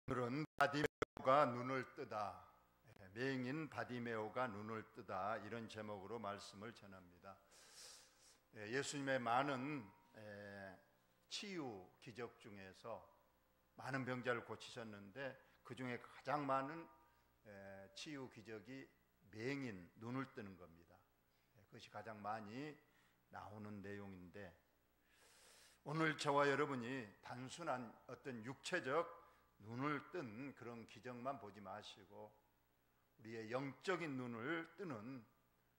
오늘은 바디메오가 눈을 뜨다, 맹인 바디메오가 눈을 뜨다, 이런 제목으로 말씀을 전합니다. 예수님의 많은 치유 기적 중에서 많은 병자를 고치셨는데 그 중에 가장 많은 치유 기적이 맹인 눈을 뜨는 겁니다. 그것이 가장 많이 나오는 내용인데, 오늘 저와 여러분이 단순한 어떤 육체적 눈을 뜬 그런 기적만 보지 마시고 우리의 영적인 눈을 뜨는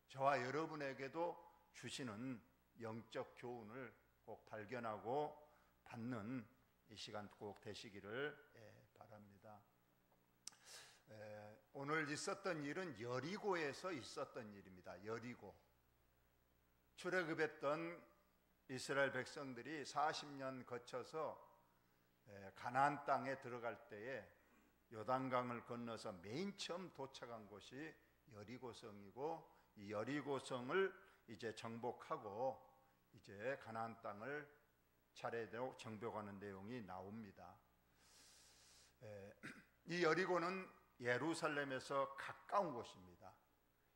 저와 여러분에게도 주시는 영적 교훈을 꼭 발견하고 받는 이 시간 꼭 되시기를 바랍니다. 오늘 있었던 일은 여리고에서 있었던 일입니다. 여리고, 출애굽했던 이스라엘 백성들이 40년 거쳐서 가나안 땅에 들어갈 때에 요단강을 건너서 맨 처음 도착한 곳이 여리고성이고, 이 여리고성을 이제 정복하고 이제 가나안 땅을 차례대로 정복하는 내용이 나옵니다. 이 여리고는 예루살렘에서 가까운 곳입니다.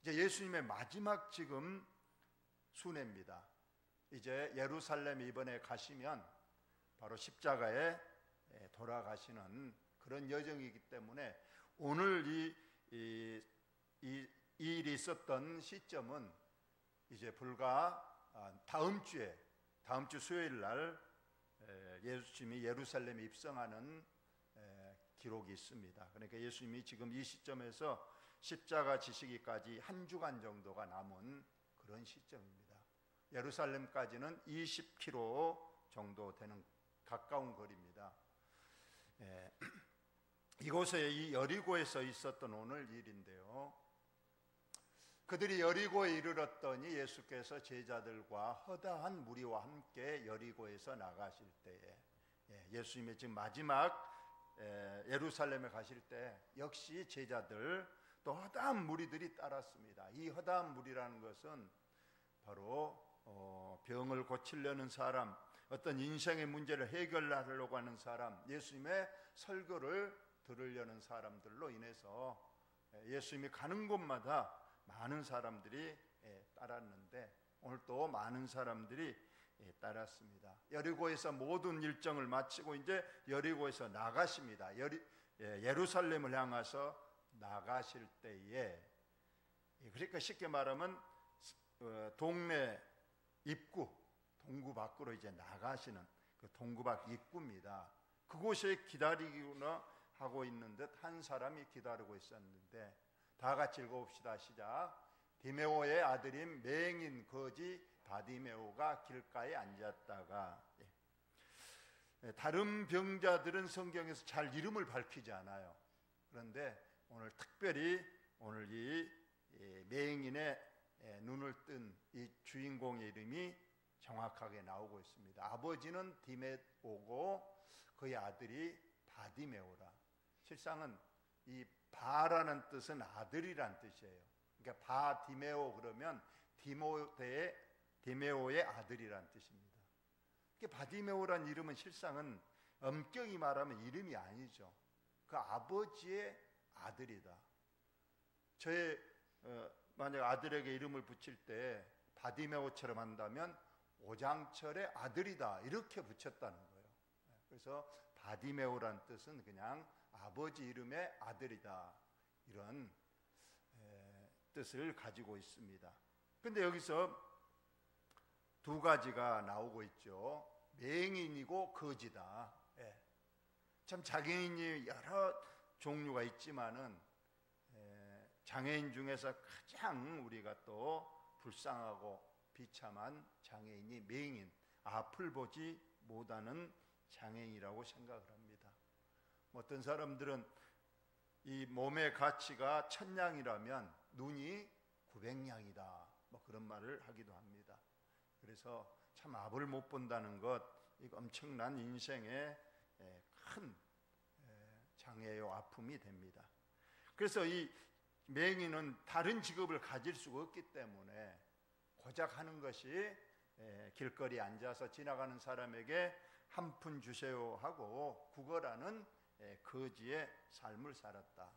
이제 예수님의 마지막 지금 순회입니다. 이제 예루살렘 이번에 가시면 바로 십자가에 돌아가시는 그런 여정이기 때문에 오늘 이 일이 있었던 시점은 이제 불과 다음 주 수요일 날 예수님이 예루살렘에 입성하는 기록이 있습니다. 그러니까 예수님이 지금 이 시점에서 십자가 지시기까지 한 주간 정도가 남은 그런 시점입니다. 예루살렘까지는 20km 정도 되는 가까운 거리입니다. 이곳에 이 여리고에서 있었던 오늘 일인데요, 그들이 여리고에 이르렀더니 예수께서 제자들과 허다한 무리와 함께 여리고에서 나가실 때에, 예수님의 지금 마지막 예루살렘에 가실 때 역시 제자들 또 허다한 무리들이 따랐습니다. 이 허다한 무리라는 것은 바로 병을 고치려는 사람, 어떤 인생의 문제를 해결하려고 하는 사람, 예수님의 설교를 들으려는 사람들로 인해서 예수님이 가는 곳마다 많은 사람들이 따랐는데 오늘 또 많은 사람들이 따랐습니다. 여리고에서 모든 일정을 마치고 이제 여리고에서 나가십니다. 예루살렘을 향해서 나가실 때에, 그러니까 쉽게 말하면 동네 입구, 동구 밖으로 이제 나가시는 그 동구 밖 입구입니다. 그곳에 기다리기나 하고 있는 듯 한 사람이 기다리고 있었는데, 다 같이 읽어봅시다. 시작. 디메오의 아들인 맹인 거지 바디메오가 길가에 앉았다가, 다른 병자들은 성경에서 잘 이름을 밝히지 않아요. 그런데 오늘 특별히 오늘 이 맹인의 눈을 뜬 이 주인공의 이름이 정확하게 나오고 있습니다. 아버지는 디메오고 그의 아들이 바디메오라. 실상은 이 바라는 뜻은 아들이란 뜻이에요. 그러니까 바디메오 그러면 디메오의 아들이란 뜻입니다. 바디메오란 이름은 실상은 엄격히 말하면 이름이 아니죠. 그 아버지의 아들이다. 저의 만약 아들에게 이름을 붙일 때 바디메오처럼 한다면 오장철의 아들이다 이렇게 붙였다는 거예요. 그래서 바디메오란 뜻은 그냥 아버지 이름의 아들이다, 이런 뜻을 가지고 있습니다. 근데 여기서 두 가지가 나오고 있죠. 맹인이고 거지다. 참 장애인이 여러 종류가 있지만은 장애인 중에서 가장 우리가 또 불쌍하고 비참한 장애인이 맹인, 앞을 보지 못하는 장애인이라고 생각을 합니다. 어떤 사람들은 이 몸의 가치가 1000냥이라면 눈이 900냥이다, 뭐 그런 말을 하기도 합니다. 그래서 참 앞을 못 본다는 것, 이거 엄청난 인생의 큰 장애요, 아픔이 됩니다. 그래서 이 맹인은 다른 직업을 가질 수가 없기 때문에 고작 하는 것이 길거리에 앉아서 지나가는 사람에게 한 푼 주세요 하고 구걸하는 거지의 삶을 살았다.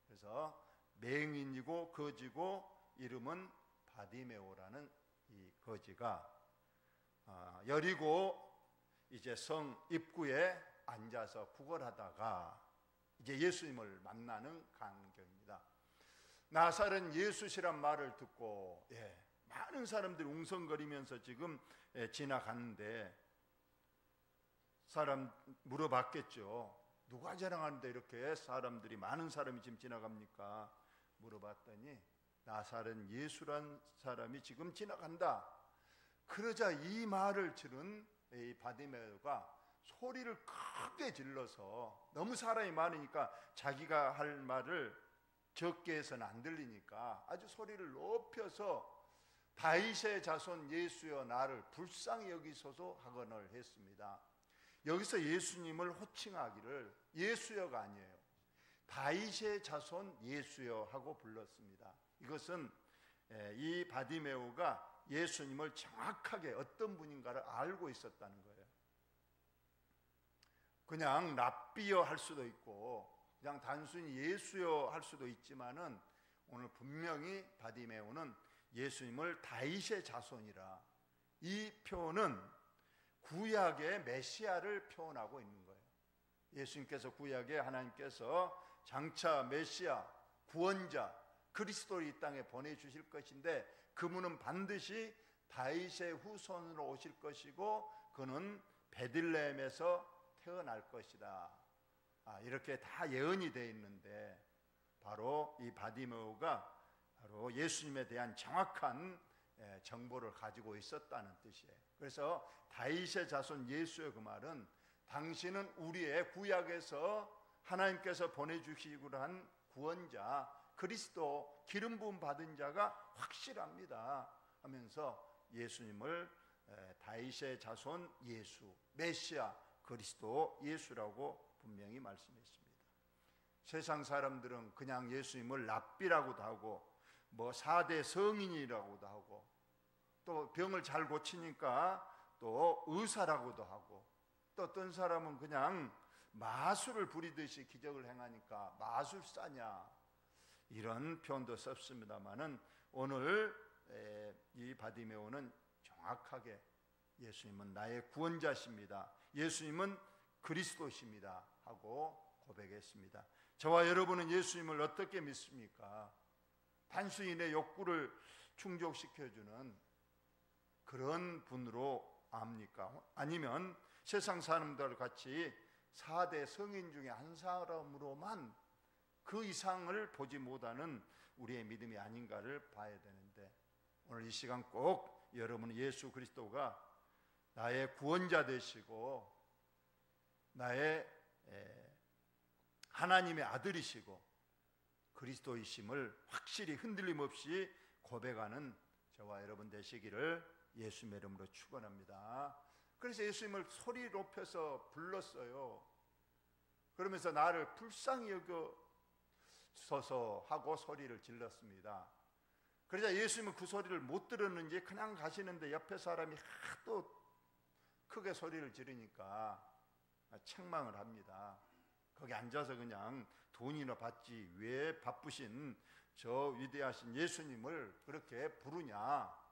그래서 맹인이고 거지고 이름은 바디메오라는 이 거지가 여리고 이제 성 입구에 앉아서 구걸하다가 이제 예수님을 만나는 광경입니다. 나사렛 예수시란 말을 듣고 많은 사람들이 웅성거리면서 지금 지나가는데 사람 물어봤겠죠. 누가 자랑하는데 이렇게 사람들이 많은 사람이 지금 지나갑니까? 물어봤더니 나사렛 예수란 사람이 지금 지나간다. 그러자 이 말을 들은 이 바디메오가 소리를 크게 질러서 너무 사람이 많으니까 자기가 할 말을 적게 해서는 안 들리니까 아주 소리를 높여서 다윗의 자손 예수여 나를 불쌍히 여기소서 하거늘 했습니다. 여기서 예수님을 호칭하기를 예수여가 아니에요. 다윗의 자손 예수여 하고 불렀습니다. 이것은 이 바디메오가 예수님을 정확하게 어떤 분인가를 알고 있었다는 거예요. 그냥 랍비여 할 수도 있고 그냥 단순히 예수여 할 수도 있지만은 오늘 분명히 바디메오는 예수님을 다윗의 자손이라, 이 표현은 구약의 메시아를 표현하고 있는 거예요. 예수님께서 구약에 하나님께서 장차 메시아, 구원자, 그리스도를 이 땅에 보내주실 것인데 그분은 반드시 다윗의 후손으로 오실 것이고 그는 베들레헴에서 태어날 것이다. 이렇게 다 예언이 되어 있는데 바로 이 바디메오가 바로 예수님에 대한 정확한 정보를 가지고 있었다는 뜻이에요. 그래서 다윗의 자손 예수의 그 말은 당신은 우리의 구약에서 하나님께서 보내주시기로 한 구원자, 그리스도, 기름 부음 받은 자가 확실합니다 하면서 예수님을 다윗의 자손 예수, 메시아, 그리스도 예수라고 분명히 말씀했습니다. 세상 사람들은 그냥 예수님을 랍비라고도 하고 뭐 4대 성인이라고도 하고 또 병을 잘 고치니까 또 의사라고도 하고 또 어떤 사람은 그냥 마술을 부리듯이 기적을 행하니까 마술사냐 이런 표현도 썼습니다마는 오늘 이 바디메오는 정확하게 예수님은 나의 구원자십니다, 예수님은 그리스도십니다 하고 고백했습니다. 저와 여러분은 예수님을 어떻게 믿습니까? 단순히 내 욕구를 충족시켜주는 그런 분으로 압니까? 아니면 세상 사람들 같이 4대 성인 중에 한 사람으로만 그 이상을 보지 못하는 우리의 믿음이 아닌가를 봐야 되는데 오늘 이 시간 꼭 여러분은 예수 그리스도가 나의 구원자 되시고 나의 하나님의 아들이시고 그리스도이심을 확실히 흔들림 없이 고백하는 저와 여러분 되시기를 예수님의 이름으로 축원합니다. 그래서 예수님을 소리 높여서 불렀어요. 그러면서 나를 불쌍히 여겨소서 하고 소리를 질렀습니다. 그러자 예수님은 그 소리를 못 들었는지 그냥 가시는데 옆에 사람이 하도 크게 소리를 지르니까 책망을 합니다. 거기 앉아서 그냥 돈이나 받지 왜 바쁘신 저 위대하신 예수님을 그렇게 부르냐,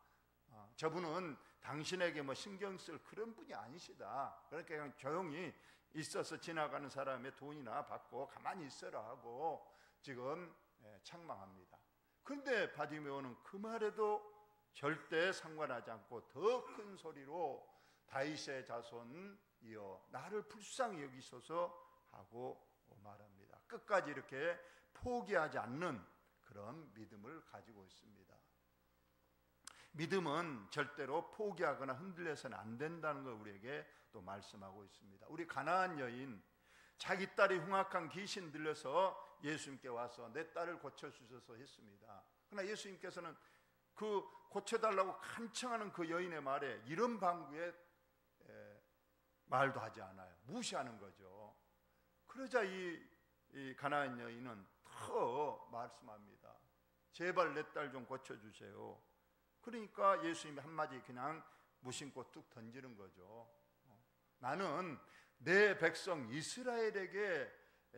저분은 당신에게 뭐 신경 쓸 그런 분이 아니시다. 그러니까 그냥 조용히 있어서 지나가는 사람의 돈이나 받고 가만히 있어라 하고 지금 책망합니다. 그런데 바디메오는 그 말에도 절대 상관하지 않고 더 큰 소리로 다윗의 자손이여 나를 불쌍히 여기소서 하고 말합니다. 끝까지 이렇게 포기하지 않는 그런 믿음을 가지고 있습니다. 믿음은 절대로 포기하거나 흔들려서는 안 된다는 걸 우리에게 또 말씀하고 있습니다. 우리 가나안 여인, 자기 딸이 흉악한 귀신 들려서 예수님께 와서 내 딸을 고쳐주셔서 했습니다. 그러나 예수님께서는 그 고쳐달라고 간청하는 그 여인의 말에 이런 방구에 말도 하지 않아요. 무시하는 거죠. 그러자 이 가나안 여인은 더 말씀합니다. 제발 내 딸 좀 고쳐주세요. 그러니까 예수님이 한마디 그냥 무심코 뚝 던지는 거죠. 나는 내 백성 이스라엘에게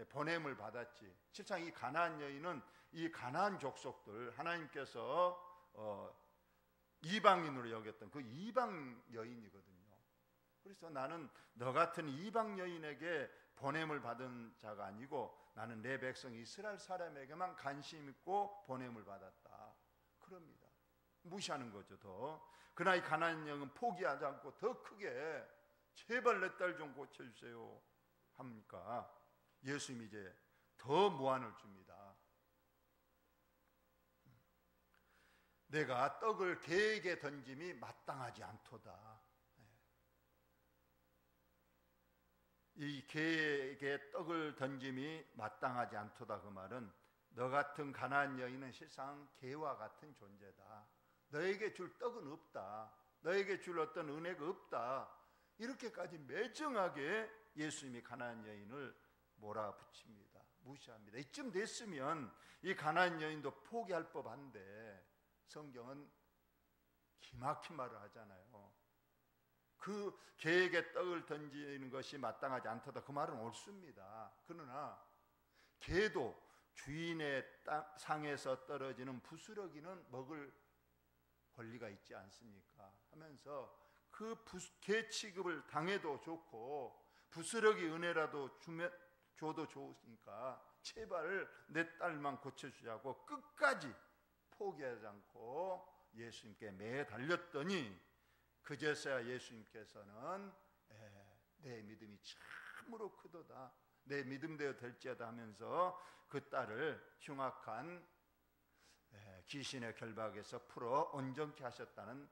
보냄을 받았지. 실상 이 가나안 여인은 이 가나안 족속들 하나님께서 이방인으로 여겼던 그 이방 여인이거든요. 그래서 나는 너 같은 이방 여인에게 보냄을 받은 자가 아니고 나는 내 백성 이스라엘 사람에게만 관심 있고 보냄을 받았다. 그럽니다. 무시하는 거죠. 더 그러나 이 가나안 여인은 포기하지 않고 더 크게 제발 내 딸 좀 고쳐주세요 합니까? 예수님이 이제 더 무한을 줍니다. 내가 떡을 개에게 던짐이 마땅하지 않도다. 이 개에게 떡을 던짐이 마땅하지 않도다. 그 말은 너 같은 가나안 여인은 실상 개와 같은 존재다. 너에게 줄 떡은 없다. 너에게 줄 어떤 은혜가 없다. 이렇게까지 매정하게 예수님이 가나안 여인을 몰아붙입니다. 무시합니다. 이쯤 됐으면 이 가나안 여인도 포기할 법한데 성경은 기막힌 말을 하잖아요. 그 개에게 떡을 던지는 것이 마땅하지 않다. 그 말은 옳습니다. 그러나 개도 주인의 상에서 떨어지는 부스러기는 먹을 권리가 있지 않습니까? 하면서 그 개 취급을 당해도 좋고 부스러기 은혜라도 줘도 좋으니까 제발 내 딸만 고쳐주자고 끝까지 포기하지 않고 예수님께 매달렸더니 그제서야 예수님께서는 내 믿음이 참으로 크도다. 내 믿음대로 될지어다 하면서 그 딸을 흉악한 귀신의 결박에서 풀어 온전케 하셨다는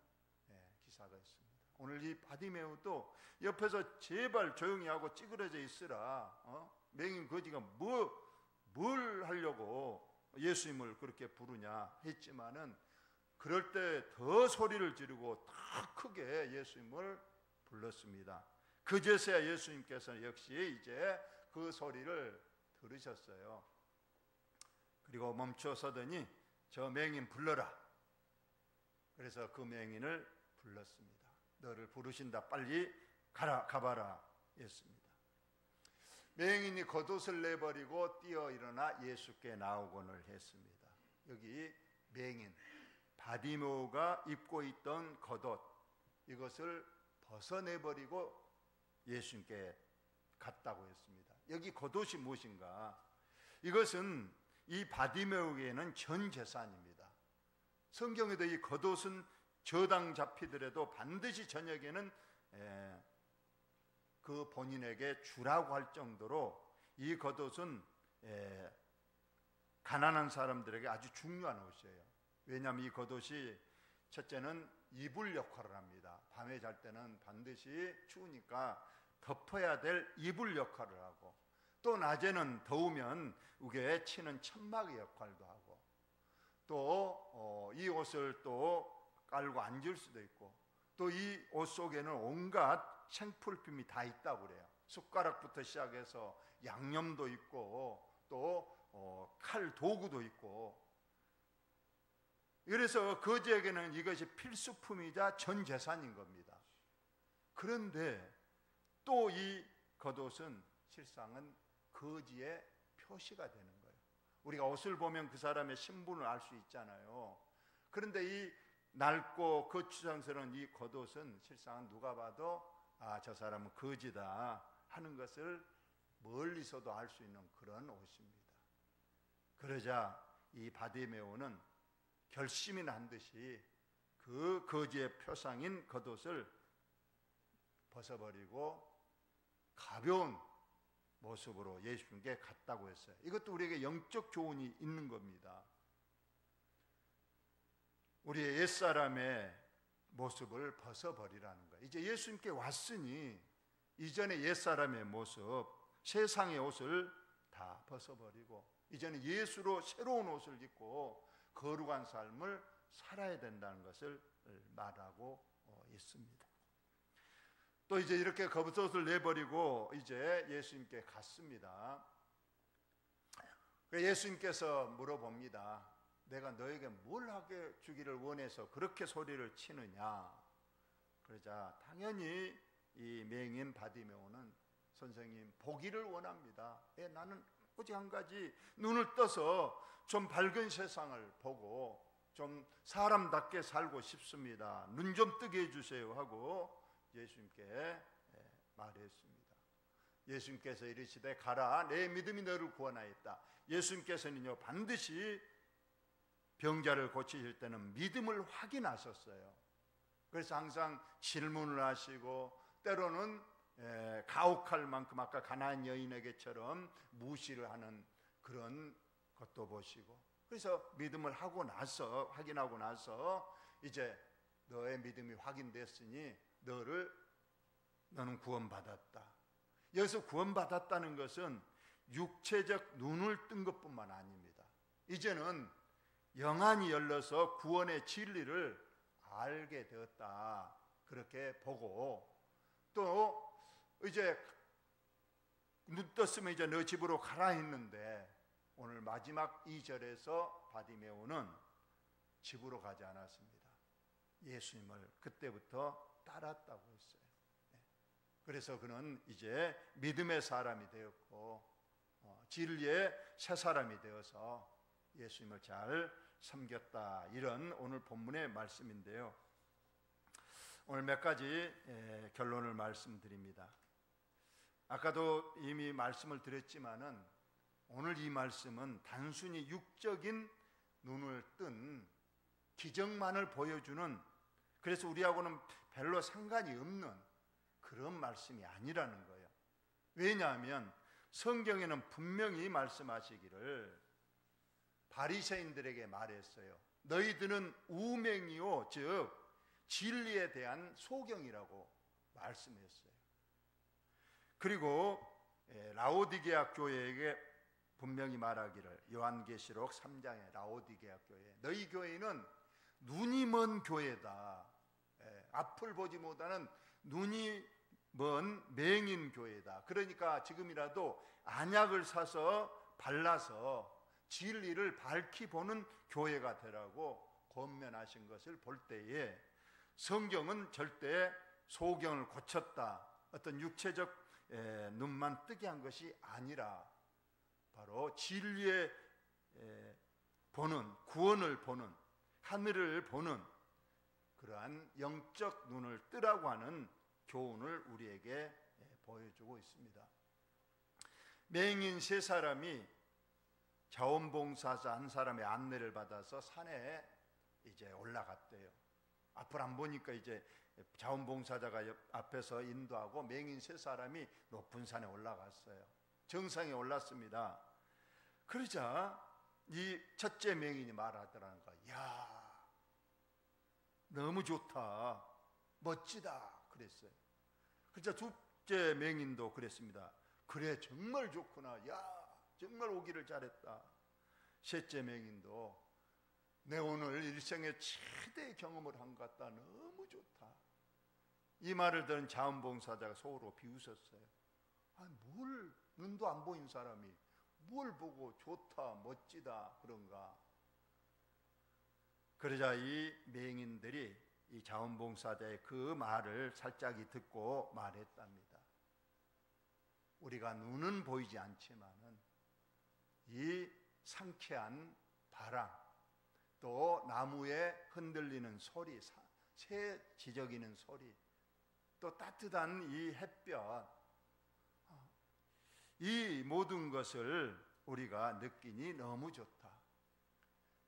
기사가 있습니다. 오늘 이 바디메오도 옆에서 제발 조용히 하고 찌그러져 있으라. 맹인 거지가 뭘 하려고 예수님을 그렇게 부르냐 했지만은 그럴 때 더 소리를 지르고 더 크게 예수님을 불렀습니다. 그제서야 예수님께서는 역시 이제 그 소리를 들으셨어요. 그리고 멈춰 서더니 저 맹인 불러라. 그래서 그 맹인을 불렀습니다. 너를 부르신다. 빨리 가봐라 했습니다. 맹인이 겉옷을 내버리고 뛰어 일어나 예수께 나오곤을 했습니다. 여기 맹인 바디메오가 입고 있던 겉옷 이것을 벗어내버리고 예수님께 갔다고 했습니다. 여기 겉옷이 무엇인가? 이것은 이 바디메오에게는 전 재산입니다. 성경에도 이 겉옷은 저당 잡히더라도 반드시 저녁에는 그 본인에게 주라고 할 정도로 이 겉옷은 가난한 사람들에게 아주 중요한 옷이에요. 왜냐하면 이 겉옷이 첫째는 이불 역할을 합니다. 밤에 잘 때는 반드시 추우니까 덮어야 될 이불 역할을 하고 또 낮에는 더우면 우겨에 치는 천막의 역할도 하고 또 이 옷을 또 깔고 앉을 수도 있고 또 이 옷 속에는 온갖 생필품이 다 있다고 그래요. 숟가락부터 시작해서 양념도 있고 또 칼 도구도 있고 그래서 거지에게는 이것이 필수품이자 전 재산인 겁니다. 그런데 또 이 겉옷은 실상은 거지의 표시가 되는 거예요. 우리가 옷을 보면 그 사람의 신분을 알 수 있잖아요. 그런데 이 낡고 거추장스러운 이 겉옷은 실상은 누가 봐도 저 사람은 거지다 하는 것을 멀리서도 알 수 있는 그런 옷입니다. 그러자 이 바디메오는 결심이 난 듯이 그 거지의 표상인 겉옷을 벗어버리고 가벼운 모습으로 예수님께 갔다고 했어요. 이것도 우리에게 영적 교훈이 있는 겁니다. 우리의 옛사람의 모습을 벗어버리라는 거예요. 이제 예수님께 왔으니 이전의 옛사람의 모습, 세상의 옷을 다 벗어버리고 이제는 예수로 새로운 옷을 입고 거룩한 삶을 살아야 된다는 것을 말하고 있습니다. 또 이제 이렇게 겉옷을 내버리고 이제 예수님께 갔습니다. 예수님께서 물어봅니다. 내가 너에게 뭘 하게 주기를 원해서 그렇게 소리를 치느냐? 그러자 당연히 이 맹인 바디메오는 선생님, 보기를 원합니다. 나는 오직 한 가지, 눈을 떠서 좀 밝은 세상을 보고 좀 사람답게 살고 싶습니다. 눈 좀 뜨게 해주세요 하고 예수님께 말했습니다. 예수님께서 이르시되 가라, 내 믿음이 너를 구원하였다. 예수님께서는요 반드시 병자를 고치실 때는 믿음을 확인하셨어요. 그래서 항상 질문을 하시고 때로는 가혹할 만큼 아까 가나안 여인에게처럼 무시를 하는 그런 것도 보시고, 그래서 믿음을 하고 나서 확인하고 나서 이제 너의 믿음이 확인됐으니 너는 구원받았다. 여기서 구원받았다는 것은 육체적 눈을 뜬 것뿐만 아닙니다. 이제는 영안이 열려서 구원의 진리를 알게 되었다, 그렇게 보고, 또 이제 눈 떴으면 이제 너 집으로 가라 했는데 오늘 마지막 2절에서 바디메오는 집으로 가지 않았습니다. 예수님을 그때부터 따랐다고 했어요. 그래서 그는 이제 믿음의 사람이 되었고 진리의 새 사람이 되어서 예수님을 잘 섬겼다, 이런 오늘 본문의 말씀인데요. 오늘 몇 가지 결론을 말씀드립니다. 아까도 이미 말씀을 드렸지만은 오늘 이 말씀은 단순히 육적인 눈을 뜬 기적만을 보여주는, 그래서 우리하고는 별로 상관이 없는 그런 말씀이 아니라는 거예요. 왜냐하면 성경에는 분명히 말씀하시기를 바리새인들에게 말했어요. 너희들은 우맹이요, 즉 진리에 대한 소경이라고 말씀했어요. 그리고 라오디게아 교회에게 분명히 말하기를, 요한계시록 3장에 라오디게아 교회, 너희 교회는 눈이 먼 교회다. 앞을 보지 못하는 눈이 먼 맹인 교회다. 그러니까 지금이라도 안약을 사서 발라서 진리를 밝히 보는 교회가 되라고 권면하신 것을 볼 때에 성경은 절대 소경을 고쳤다, 어떤 육체적 눈만 뜨게 한 것이 아니라 바로 진리에 보는, 구원을 보는, 하늘을 보는 그러한 영적 눈을 뜨라고 하는 교훈을 우리에게 보여주고 있습니다. 맹인 세 사람이 자원봉사자 한 사람의 안내를 받아서 산에 이제 올라갔대요. 앞을 안 보니까 이제 자원봉사자가 앞에서 인도하고 맹인 세 사람이 높은 산에 올라갔어요. 정상에 올랐습니다. 그러자 이 첫째 맹인이 말하더라는 거야. 야, 너무 좋다, 멋지다 그랬어요. 그러자 둘째 맹인도 그랬습니다. 그래, 정말 좋구나, 야, 정말 오기를 잘했다. 셋째 맹인도 내 오늘 일생에 최대의 경험을 한 것 같다, 너무 좋다. 이 말을 들은 자원봉사자가 속으로 비웃었어요. 뭘, 눈도 안 보인 사람이 뭘 보고 좋다, 멋지다 그런가. 그러자 이 맹인들이 이 자원봉사자의 그 말을 살짝이 듣고 말했답니다. 우리가 눈은 보이지 않지만은 이 상쾌한 바람, 또 나무에 흔들리는 소리, 새 지저귀는 소리, 또 따뜻한 이 햇볕, 이 모든 것을 우리가 느끼니 너무 좋다.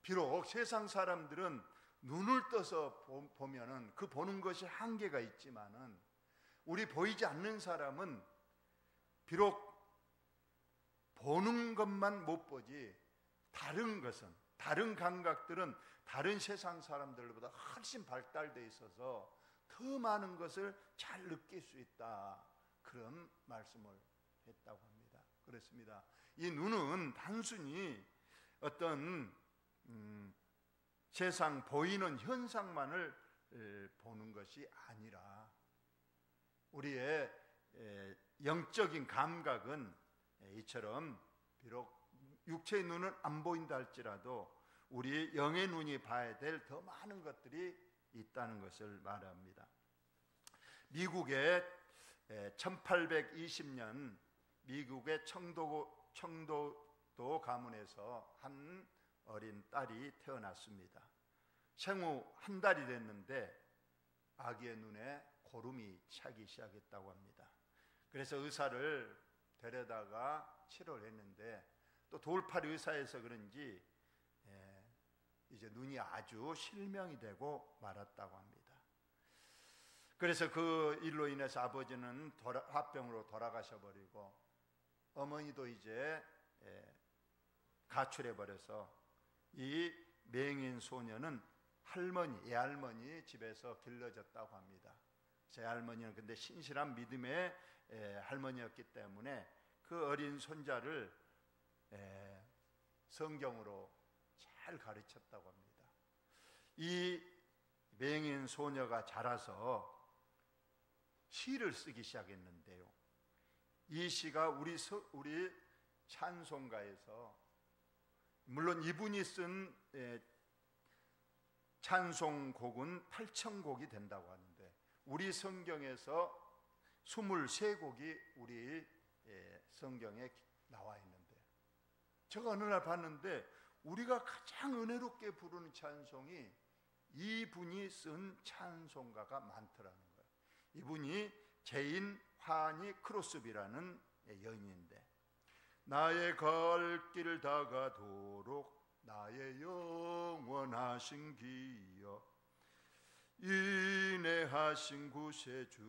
비록 세상 사람들은 눈을 떠서 보면은 그 보는 것이 한계가 있지만은 우리 보이지 않는 사람은 비록 보는 것만 못 보지 다른 것은, 다른 감각들은 다른 세상 사람들보다 훨씬 발달되어 있어서 더 많은 것을 잘 느낄 수 있다, 그런 말씀을 했다고 합니다. 그렇습니다. 이 눈은 단순히 어떤 세상 보이는 현상만을 보는 것이 아니라 우리의 영적인 감각은 이처럼 비록 육체의 눈은 안 보인다 할지라도 우리 영의 눈이 봐야 될 더 많은 것들이 있다는 것을 말합니다. 미국의 1820년 미국의 청도도 가문에서 한 어린 딸이 태어났습니다. 생후 한 달이 됐는데 아기의 눈에 고름이 차기 시작했다고 합니다. 그래서 의사를 데려다가 치료를 했는데 또 돌팔이 의사여서 그런지 이제 눈이 아주 실명이 되고 말았다고 합니다. 그래서 그 일로 인해서 아버지는 화병으로 돌아가셔 버리고 어머니도 이제 가출해 버려서 이 맹인 소녀는 애할머니 집에서 길러졌다고 합니다. 제 할머니는 근데 신실한 믿음의 할머니였기 때문에 그 어린 손자를 성경으로 잘 가르쳤다고 합니다. 이 맹인 소녀가 자라서 시를 쓰기 시작했는데요. 이 시가 우리 찬송가에서, 물론 이분이 쓴 찬송곡은 8,000곡이 된다고 하는데 우리 성경에서 23곡이 우리 성경에 나와 있는데, 제가 어느 날 봤는데 우리가 가장 은혜롭게 부르는 찬송이 이분이 쓴 찬송가가 많더라는 거예요. 이분이 제인 화니 크로스비라는 여인인데, 나의 갈 길을 다가도록 나의 영원하신 기여 인내하신 구세주여,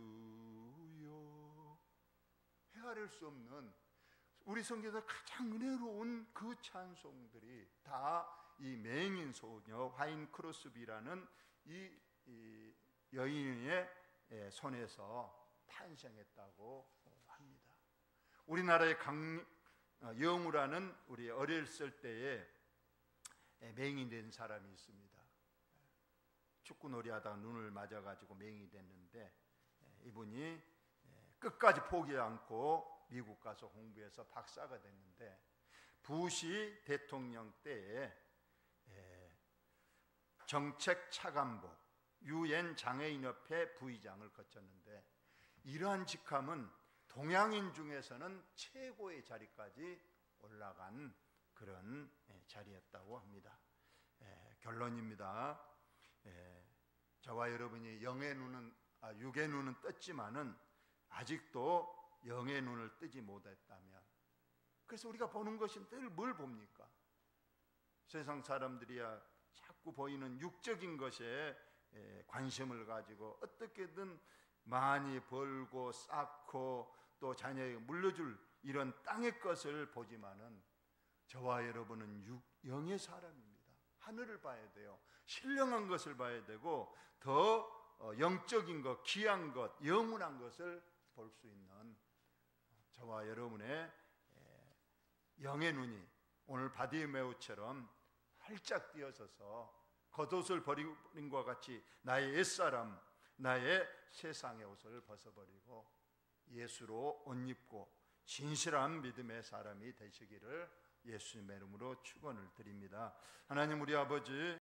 헤아릴 수 없는 우리 성경에서 가장 은혜로운 그 찬송들이 다 이 맹인 소녀 화인 크로스비라는 이 여인의 손에서 탄생했다고 합니다. 우리나라의 영우라는 우리 어렸을 때에 맹인이 된 사람이 있습니다. 축구놀이 하다가 눈을 맞아가지고 맹인이 됐는데 이분이 끝까지 포기하지 않고 미국 가서 공부해서 박사가 됐는데 부시 대통령 때에 정책 차관보 유엔 장애인협회 부의장을 거쳤는데, 이러한 직함은 동양인 중에서는 최고의 자리까지 올라간 그런 자리였다고 합니다. 결론입니다. 저와 여러분이 육의 눈은 떴지만은 아직도 영의 눈을 뜨지 못했다면, 그래서 우리가 보는 것이 늘 뭘 봅니까? 세상 사람들이야 자꾸 보이는 육적인 것에 관심을 가지고 어떻게든 많이 벌고 쌓고 또 자녀에게 물려줄 이런 땅의 것을 보지만은, 저와 여러분은 영의 사람입니다. 하늘을 봐야 돼요. 신령한 것을 봐야 되고 더 영적인 것, 귀한 것, 영원한 것을 볼 수 있는 저와 여러분의 영의 눈이 오늘 바디메오처럼 활짝 뛰어서서 겉옷을 버린 것과 같이 나의 옛사람, 나의 세상의 옷을 벗어버리고 예수로 옷 입고 진실한 믿음의 사람이 되시기를 예수님의 이름으로 축원을 드립니다. 하나님, 우리 아버지,